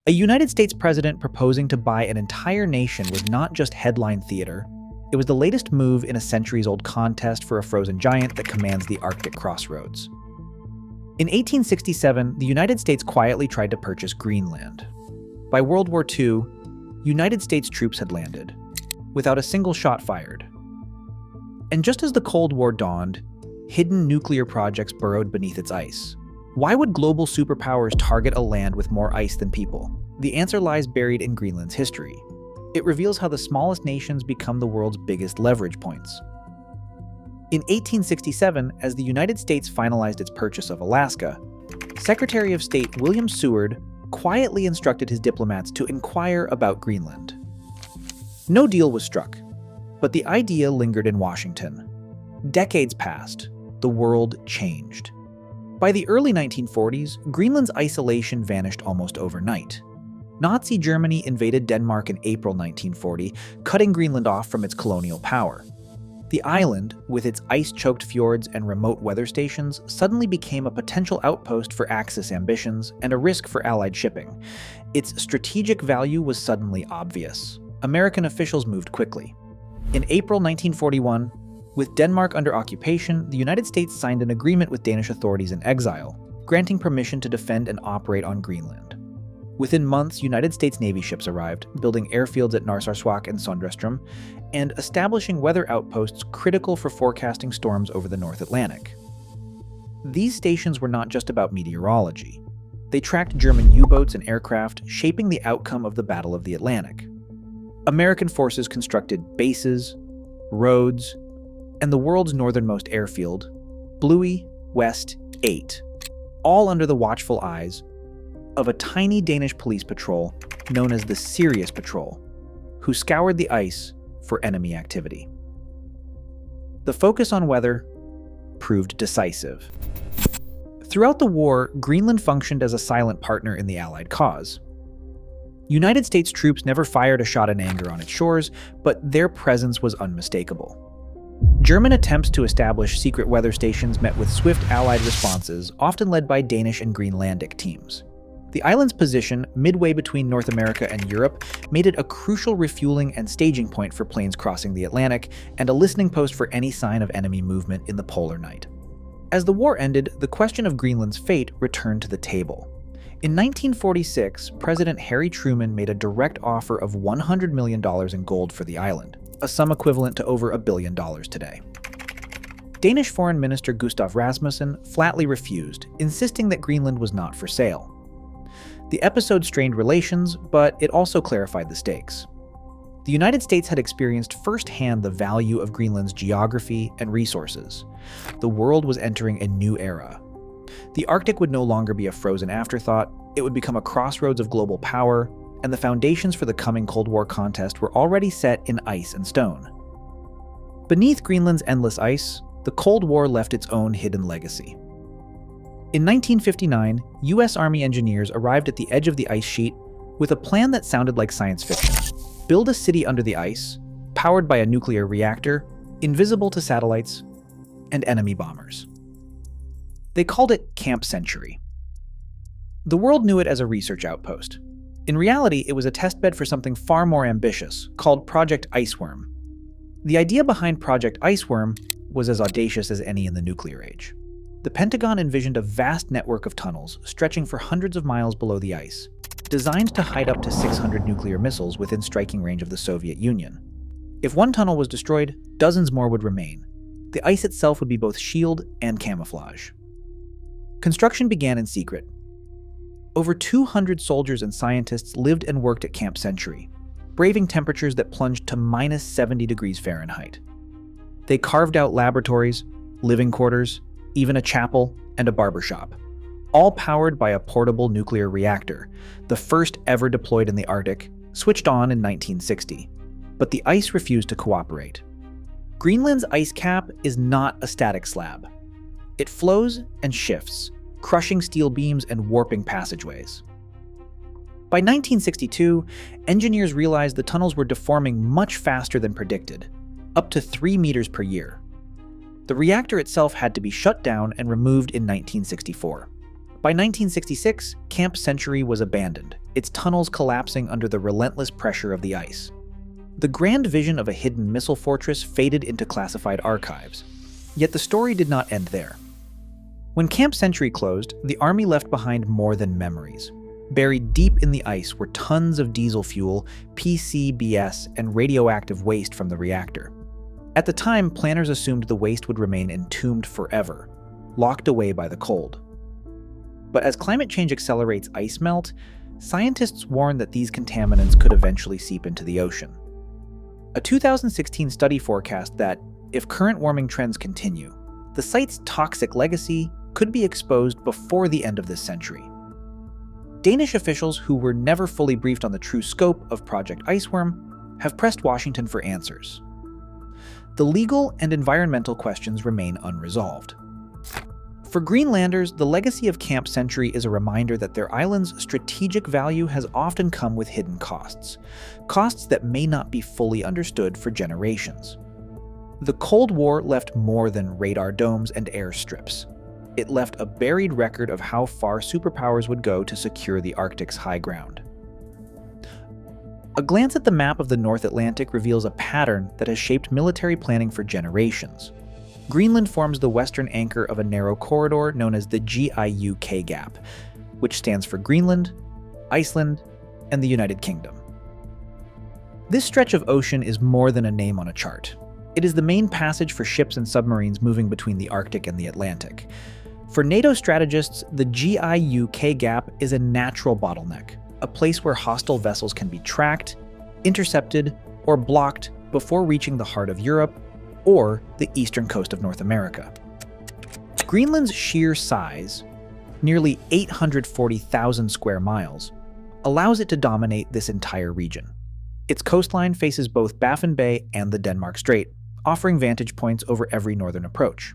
A United States president proposing to buy an entire nation was not just headline theater. It was the latest move in a centuries-old contest for a frozen giant that commands the Arctic crossroads. In 1867, the United States quietly tried to purchase Greenland. By World War II, United States troops had landed, without a single shot fired. And just as the Cold War dawned, hidden nuclear projects burrowed beneath its ice. Why would global superpowers target a land with more ice than people? The answer lies buried in Greenland's history. It reveals how the smallest nations become the world's biggest leverage points. In 1867, as the United States finalized its purchase of Alaska, Secretary of State William Seward quietly instructed his diplomats to inquire about Greenland. No deal was struck, but the idea lingered in Washington. Decades passed, the world changed. By the early 1940s, Greenland's isolation vanished almost overnight. Nazi Germany invaded Denmark in April 1940, cutting Greenland off from its colonial power. The island, with its ice-choked fjords and remote weather stations, suddenly became a potential outpost for Axis ambitions and a risk for Allied shipping. Its strategic value was suddenly obvious. American officials moved quickly. In April 1941, with Denmark under occupation, the United States signed an agreement with Danish authorities in exile, granting permission to defend and operate on Greenland. Within months, United States Navy ships arrived, building airfields at Narsarsuaq and Sondrestrom, and establishing weather outposts critical for forecasting storms over the North Atlantic. These stations were not just about meteorology. They tracked German U-boats and aircraft, shaping the outcome of the Battle of the Atlantic. American forces constructed bases, roads, and the world's northernmost airfield, Bluie West 8, all under the watchful eyes of a tiny Danish police patrol known as the Sirius Patrol, who scoured the ice for enemy activity. The focus on weather proved decisive. Throughout the war, Greenland functioned as a silent partner in the Allied cause. United States troops never fired a shot in anger on its shores, but their presence was unmistakable. German attempts to establish secret weather stations met with swift Allied responses, often led by Danish and Greenlandic teams. The island's position, midway between North America and Europe, made it a crucial refueling and staging point for planes crossing the Atlantic, and a listening post for any sign of enemy movement in the polar night. As the war ended, the question of Greenland's fate returned to the table. In 1946, President Harry Truman made a direct offer of $100 million in gold for the island, a sum equivalent to over $1 billion today. Danish Foreign Minister Gustav Rasmussen flatly refused, insisting that Greenland was not for sale. The episode strained relations, but it also clarified the stakes. The United States had experienced firsthand the value of Greenland's geography and resources. The world was entering a new era. The Arctic would no longer be a frozen afterthought, it would become a crossroads of global power, and the foundations for the coming Cold War contest were already set in ice and stone. Beneath Greenland's endless ice, the Cold War left its own hidden legacy. In 1959, U.S. Army engineers arrived at the edge of the ice sheet with a plan that sounded like science fiction. Build a city under the ice, powered by a nuclear reactor, invisible to satellites, and enemy bombers. They called it Camp Century. The world knew it as a research outpost. In reality, it was a testbed for something far more ambitious, called Project Iceworm. The idea behind Project Iceworm was as audacious as any in the nuclear age. The Pentagon envisioned a vast network of tunnels stretching for hundreds of miles below the ice, designed to hide up to 600 nuclear missiles within striking range of the Soviet Union. If one tunnel was destroyed, dozens more would remain. The ice itself would be both shield and camouflage. Construction began in secret. Over 200 soldiers and scientists lived and worked at Camp Century, braving temperatures that plunged to minus 70 degrees Fahrenheit. They carved out laboratories, living quarters, even a chapel, and a barbershop, all powered by a portable nuclear reactor, the first ever deployed in the Arctic, switched on in 1960. But the ice refused to cooperate. Greenland's ice cap is not a static slab. It flows and shifts, crushing steel beams and warping passageways. By 1962, engineers realized the tunnels were deforming much faster than predicted, up to 3 meters per year. The reactor itself had to be shut down and removed in 1964. By 1966, Camp Century was abandoned, its tunnels collapsing under the relentless pressure of the ice. The grand vision of a hidden missile fortress faded into classified archives. Yet the story did not end there. When Camp Century closed, the Army left behind more than memories. Buried deep in the ice were tons of diesel fuel, PCBs, and radioactive waste from the reactor. At the time, planners assumed the waste would remain entombed forever, locked away by the cold. But as climate change accelerates ice melt, scientists warn that these contaminants could eventually seep into the ocean. A 2016 study forecast that, if current warming trends continue, the site's toxic legacy could be exposed before the end of this century. Danish officials, who were never fully briefed on the true scope of Project Iceworm, have pressed Washington for answers. The legal and environmental questions remain unresolved. For Greenlanders, the legacy of Camp Century is a reminder that their island's strategic value has often come with hidden costs that may not be fully understood for generations. The Cold War left more than radar domes and airstrips. It left a buried record of how far superpowers would go to secure the Arctic's high ground. A glance at the map of the North Atlantic reveals a pattern that has shaped military planning for generations. Greenland forms the western anchor of a narrow corridor known as the GIUK Gap, which stands for Greenland, Iceland, and the United Kingdom. This stretch of ocean is more than a name on a chart. It is the main passage for ships and submarines moving between the Arctic and the Atlantic. For NATO strategists, the GIUK Gap is a natural bottleneck, a place where hostile vessels can be tracked, intercepted, or blocked before reaching the heart of Europe or the eastern coast of North America. Greenland's sheer size, nearly 840,000 square miles, allows it to dominate this entire region. Its coastline faces both Baffin Bay and the Denmark Strait, offering vantage points over every northern approach.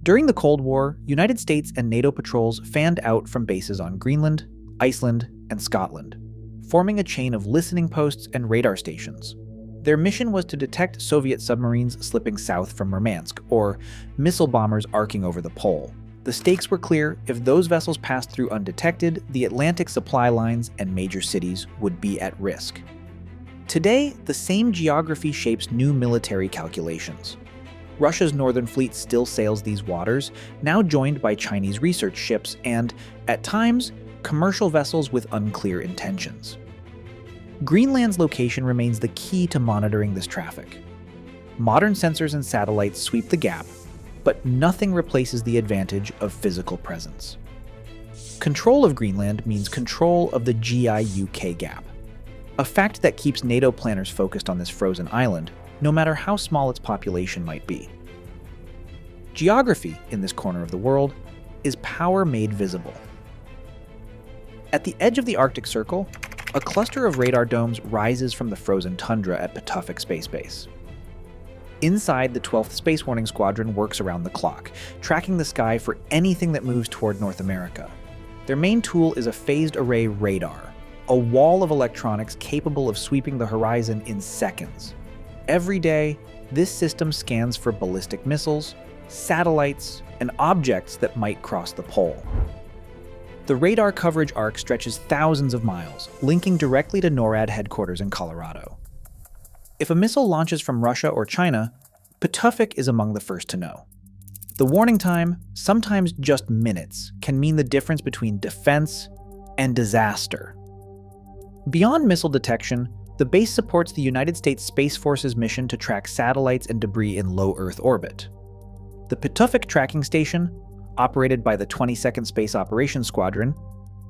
During the Cold War, United States and NATO patrols fanned out from bases on Greenland, Iceland, and Scotland, forming a chain of listening posts and radar stations. Their mission was to detect Soviet submarines slipping south from Murmansk, or missile bombers arcing over the pole. The stakes were clear: if those vessels passed through undetected, the Atlantic supply lines and major cities would be at risk. Today, the same geography shapes new military calculations. Russia's Northern Fleet still sails these waters, now joined by Chinese research ships and, at times, commercial vessels with unclear intentions. Greenland's location remains the key to monitoring this traffic. Modern sensors and satellites sweep the gap, but nothing replaces the advantage of physical presence. Control of Greenland means control of the GIUK Gap, a fact that keeps NATO planners focused on this frozen island, no matter how small its population might be. Geography, in this corner of the world, is power made visible. At the edge of the Arctic Circle, a cluster of radar domes rises from the frozen tundra at Pituffik Space Base. Inside, the 12th Space Warning Squadron works around the clock, tracking the sky for anything that moves toward North America. Their main tool is a phased array radar, a wall of electronics capable of sweeping the horizon in seconds. Every day, this system scans for ballistic missiles, satellites, and objects that might cross the pole. The radar coverage arc stretches thousands of miles, linking directly to NORAD headquarters in Colorado. If a missile launches from Russia or China, Pituffik is among the first to know. The warning time, sometimes just minutes, can mean the difference between defense and disaster. Beyond missile detection, the base supports the United States Space Force's mission to track satellites and debris in low Earth orbit. The Pituffik Tracking Station, operated by the 22nd Space Operations Squadron,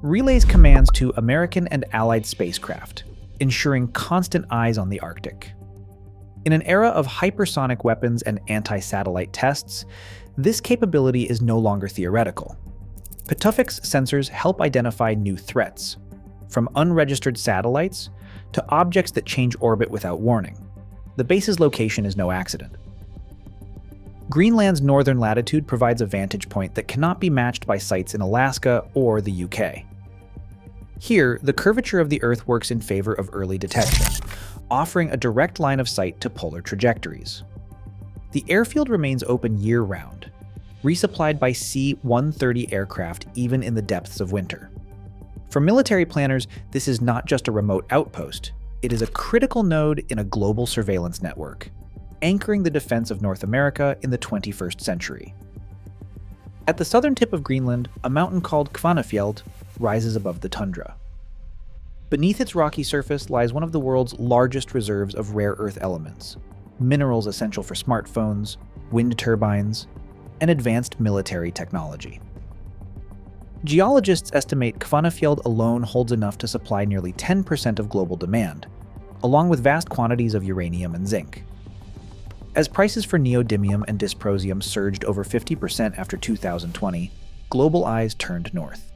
relays commands to American and Allied spacecraft, ensuring constant eyes on the Arctic. In an era of hypersonic weapons and anti-satellite tests, this capability is no longer theoretical. Pituffik's sensors help identify new threats, from unregistered satellites to objects that change orbit without warning. The base's location is no accident. Greenland's northern latitude provides a vantage point that cannot be matched by sites in Alaska or the UK. Here, the curvature of the Earth works in favor of early detection, offering a direct line of sight to polar trajectories. The airfield remains open year-round. resupplied by C-130 aircraft even in the depths of winter. For military planners, this is not just a remote outpost. It is a critical node in a global surveillance network, anchoring the defense of North America in the 21st century. At the southern tip of Greenland, a mountain called Kvanefjeld rises above the tundra. Beneath its rocky surface lies one of the world's largest reserves of rare earth elements, minerals essential for smartphones, wind turbines, and advanced military technology. Geologists estimate Kvanefjeld alone holds enough to supply nearly 10% of global demand, along with vast quantities of uranium and zinc. As prices for neodymium and dysprosium surged over 50% after 2020, global eyes turned north.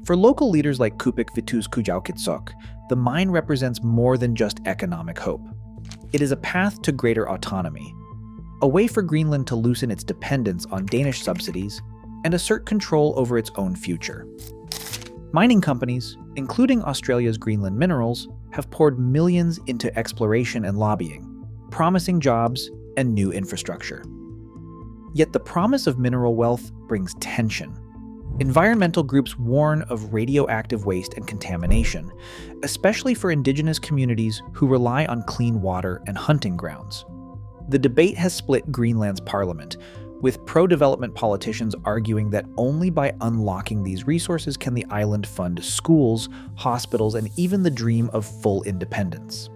For local leaders like Kupik Vitus Kujaukitsok, the mine represents more than just economic hope. It is a path to greater autonomy, a way for Greenland to loosen its dependence on Danish subsidies and assert control over its own future. Mining companies, including Australia's Greenland Minerals, have poured millions into exploration and lobbying, promising jobs and new infrastructure. Yet the promise of mineral wealth brings tension. Environmental groups warn of radioactive waste and contamination, especially for indigenous communities who rely on clean water and hunting grounds. The debate has split Greenland's parliament, with pro-development politicians arguing that only by unlocking these resources can the island fund schools, hospitals, and even the dream of full independence.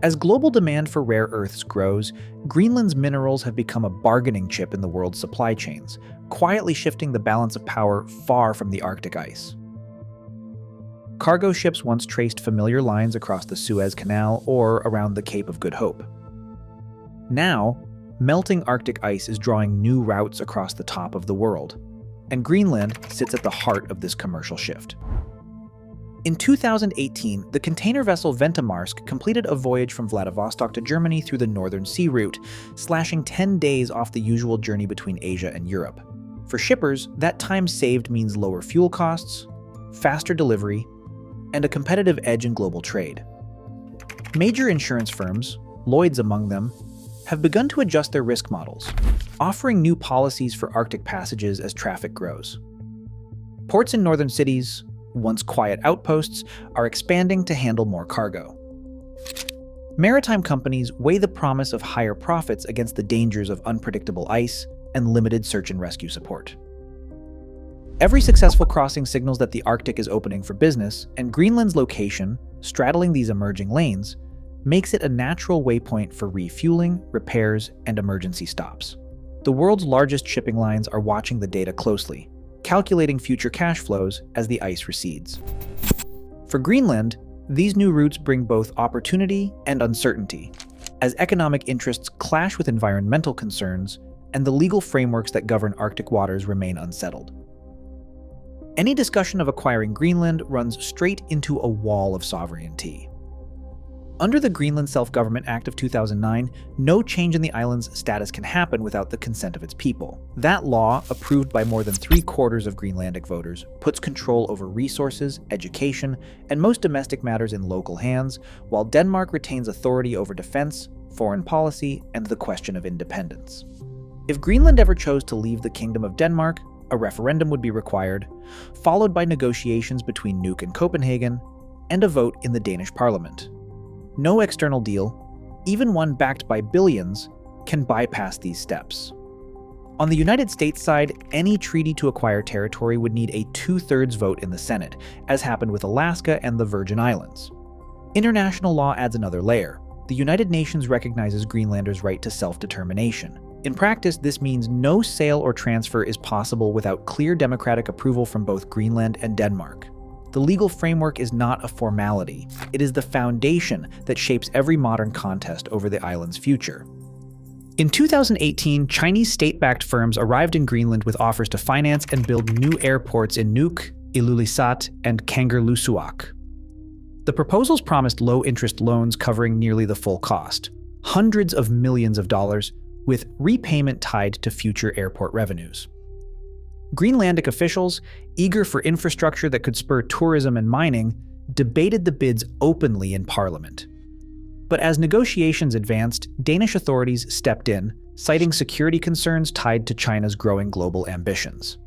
As global demand for rare earths grows, Greenland's minerals have become a bargaining chip in the world's supply chains, quietly shifting the balance of power far from the Arctic ice. Cargo ships once traced familiar lines across the Suez Canal or around the Cape of Good Hope. Now, melting Arctic ice is drawing new routes across the top of the world, and Greenland sits at the heart of this commercial shift. In 2018, the container vessel Ventamarsk completed a voyage from Vladivostok to Germany through the Northern Sea Route, slashing 10 days off the usual journey between Asia and Europe. For shippers, that time saved means lower fuel costs, faster delivery, and a competitive edge in global trade. Major insurance firms, Lloyd's among them, have begun to adjust their risk models, offering new policies for Arctic passages as traffic grows. Ports in northern cities, once quiet outposts, are expanding to handle more cargo. Maritime companies weigh the promise of higher profits against the dangers of unpredictable ice and limited search and rescue support. Every successful crossing signals that the Arctic is opening for business, and Greenland's location, straddling these emerging lanes, makes it a natural waypoint for refueling, repairs, and emergency stops. The world's largest shipping lines are watching the data closely, calculating future cash flows as the ice recedes. For Greenland, these new routes bring both opportunity and uncertainty, as economic interests clash with environmental concerns and the legal frameworks that govern Arctic waters remain unsettled. Any discussion of acquiring Greenland runs straight into a wall of sovereignty. Under the Greenland Self-Government Act of 2009, no change in the island's status can happen without the consent of its people. That law, approved by more than 3/4 of Greenlandic voters, puts control over resources, education, and most domestic matters in local hands, while Denmark retains authority over defense, foreign policy, and the question of independence. If Greenland ever chose to leave the Kingdom of Denmark, a referendum would be required, followed by negotiations between Nuuk and Copenhagen, and a vote in the Danish parliament. No external deal, even one backed by billions, can bypass these steps. On the United States side, any treaty to acquire territory would need a 2/3 vote in the Senate, as happened with Alaska and the Virgin Islands. International law adds another layer. The United Nations recognizes Greenlanders' right to self-determination. In practice, this means no sale or transfer is possible without clear democratic approval from both Greenland and Denmark. The legal framework is not a formality. It is the foundation that shapes every modern contest over the island's future. In 2018, Chinese state-backed firms arrived in Greenland with offers to finance and build new airports in Nuuk, Ilulissat, and Kangerlussuaq. The proposals promised low-interest loans covering nearly the full cost, hundreds of millions of dollars, with repayment tied to future airport revenues. Greenlandic officials, eager for infrastructure that could spur tourism and mining, debated the bids openly in Parliament. But as negotiations advanced, Danish authorities stepped in, citing security concerns tied to China's growing global ambitions.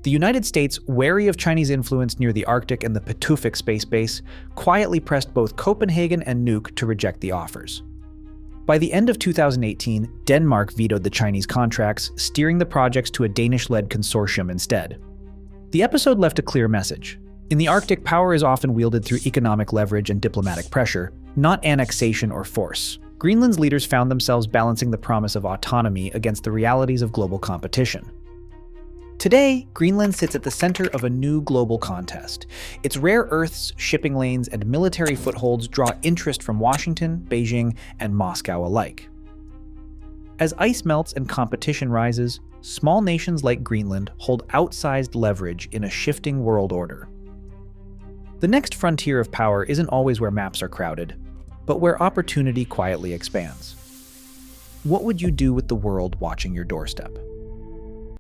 The United States, wary of Chinese influence near the Arctic and the Pituffik space base, quietly pressed both Copenhagen and Nuuk to reject the offers. By the end of 2018, Denmark vetoed the Chinese contracts, steering the projects to a Danish-led consortium instead. The episode left a clear message. In the Arctic, power is often wielded through economic leverage and diplomatic pressure, not annexation or force. Greenland's leaders found themselves balancing the promise of autonomy against the realities of global competition. Today, Greenland sits at the center of a new global contest. Its rare earths, shipping lanes, and military footholds draw interest from Washington, Beijing, and Moscow alike. As ice melts and competition rises, small nations like Greenland hold outsized leverage in a shifting world order. The next frontier of power isn't always where maps are crowded, but where opportunity quietly expands. What would you do with the world watching your doorstep?